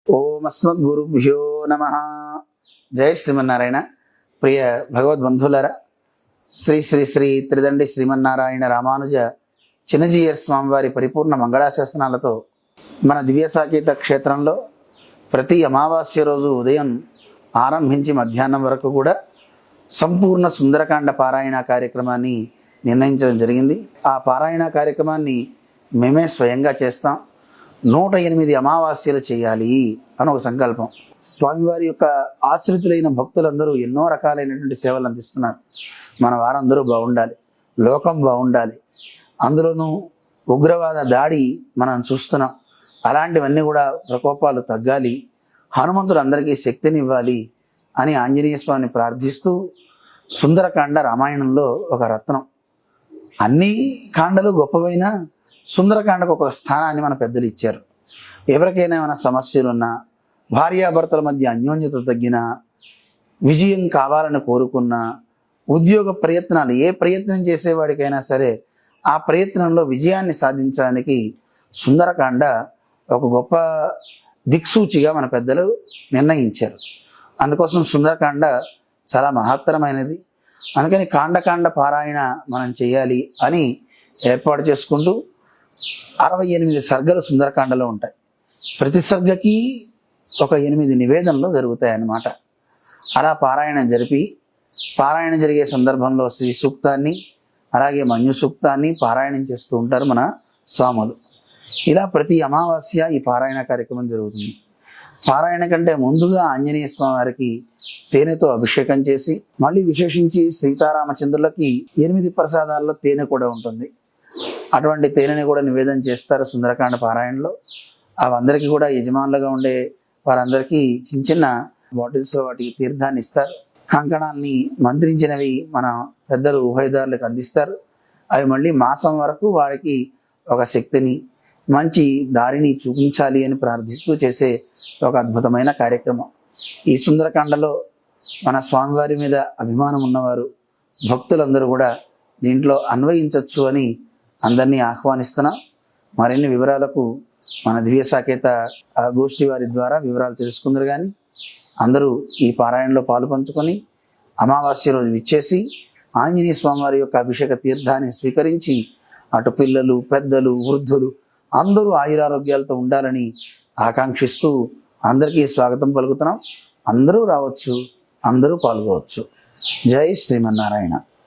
ఓం అస్మద్గురుభ్యో నమః. జై శ్రీమన్నారాయణ. ప్రియ భగవద్బంధువులారా, శ్రీ శ్రీ శ్రీ త్రిదండి శ్రీమన్నారాయణ రామానుజ చిన్నజీయర్ స్వామివారి పరిపూర్ణ మంగళాశాసనాలతో మన దివ్య సాకేత క్షేత్రంలో ప్రతి అమావాస్య రోజు ఉదయం ఆరంభించి మధ్యాహ్నం వరకు కూడా సంపూర్ణ సుందరకాండ పారాయణ కార్యక్రమాన్ని నిర్ణయించడం జరిగింది. ఆ పారాయణ కార్యక్రమాన్ని మేమే స్వయంగా చేస్తాం. 108 అమావాస్యలు చేయాలి అని ఒక సంకల్పం. స్వామివారి యొక్క ఆశ్రితులైన భక్తులందరూ ఎన్నో రకాలైనటువంటి సేవలు అందిస్తున్నారు. మన వారందరూ బాగుండాలి, లోకం బాగుండాలి. అందులోనూ ఉగ్రవాద దాడి మనం చూస్తున్నాం. అలాంటివన్నీ కూడా ప్రకోపాలు తగ్గాలి, హనుమంతుడు అందరికీ శక్తినివ్వాలి అని ఆంజనేయ స్వామిని ప్రార్థిస్తూ సుందరకాండ రామాయణంలో ఒక రత్నం. అన్ని కాండలు గొప్పవైన సుందరకాండకు ఒక స్థానాన్ని మన పెద్దలు ఇచ్చారు. ఎవరికైనా ఏమైనా సమస్యలున్నా, భార్యాభర్తల మధ్య అన్యోన్యత తగ్గినా, విజయం కావాలని కోరుకున్నా, ఉద్యోగ ప్రయత్నాలు ఏ ప్రయత్నం చేసేవాడికైనా సరే ఆ ప్రయత్నంలో విజయాన్ని సాధించడానికి సుందరకాండ ఒక గొప్ప దిక్సూచిగా మన పెద్దలు నిర్ణయించారు. అందుకోసం సుందరకాండ చాలా మహత్తరమైనది. అందుకని కాండ పారాయణ మనం చేయాలి అని ఏర్పాటు చేసుకుంటూ 68 సర్గలు సుందరకాండలో ఉంటాయి. ప్రతి సర్గకి ఒక 8 నివేదనలు జరుగుతాయి అన్నమాట. అలా పారాయణం జరిగే సందర్భంలో శ్రీ సూక్తాన్ని, అలాగే మన్యు సూక్తాన్ని పారాయణం చేస్తూ ఉంటారు మన స్వాములు. ఇలా ప్రతి అమావాస్య ఈ పారాయణ కార్యక్రమం జరుగుతుంది. పారాయణ కంటే ముందుగా ఆంజనేయ స్వామి వారికి తేనెతో అభిషేకం చేసి, మళ్ళీ విశేషించి సీతారామచంద్రులకి 8 ప్రసాదాల్లో తేనె కూడా ఉంటుంది. అటువంటి తేనెని కూడా నివేదన చేస్తారు సుందరకాండ పారాయణలో. అవందరికీ కూడా యజమానులుగా ఉండే వారందరికీ చిన్న చిన్న బాటిల్స్లో వాటికి తీర్థాన్ని ఇస్తారు. కంకణాన్ని మంత్రించినవి మన పెద్దలు ఉభయదారులకు అందిస్తారు. అవి మళ్ళీ మాసం వరకు వారికి ఒక శక్తిని, మంచి దారిని చూపించాలి అని ప్రార్థిస్తూ చేసే ఒక అద్భుతమైన కార్యక్రమం. ఈ సుందరకాండలో మన స్వామివారి మీద అభిమానం ఉన్నవారు భక్తులందరూ కూడా దీంట్లో అన్వయించవచ్చు అని అందరినీ ఆహ్వానిస్తున్నాం. మరిన్ని వివరాలకు మన దివ్య సాకేత గోష్ఠి వారి ద్వారా వివరాలు తెలుసుకుందరు. కానీ అందరూ ఈ పారాయణలో పాలు పంచుకొని అమావాస్య రోజు విచ్చేసి ఆంజనేయ స్వామివారి యొక్క అభిషేక తీర్థాన్ని స్వీకరించి అటు పిల్లలు, పెద్దలు, వృద్ధులు అందరూ ఆయురారోగ్యాలతో ఉండాలని ఆకాంక్షిస్తూ అందరికీ స్వాగతం పలుకుతున్నాం. అందరూ రావచ్చు, అందరూ పాల్గొవచ్చు. జై శ్రీమన్నారాయణ.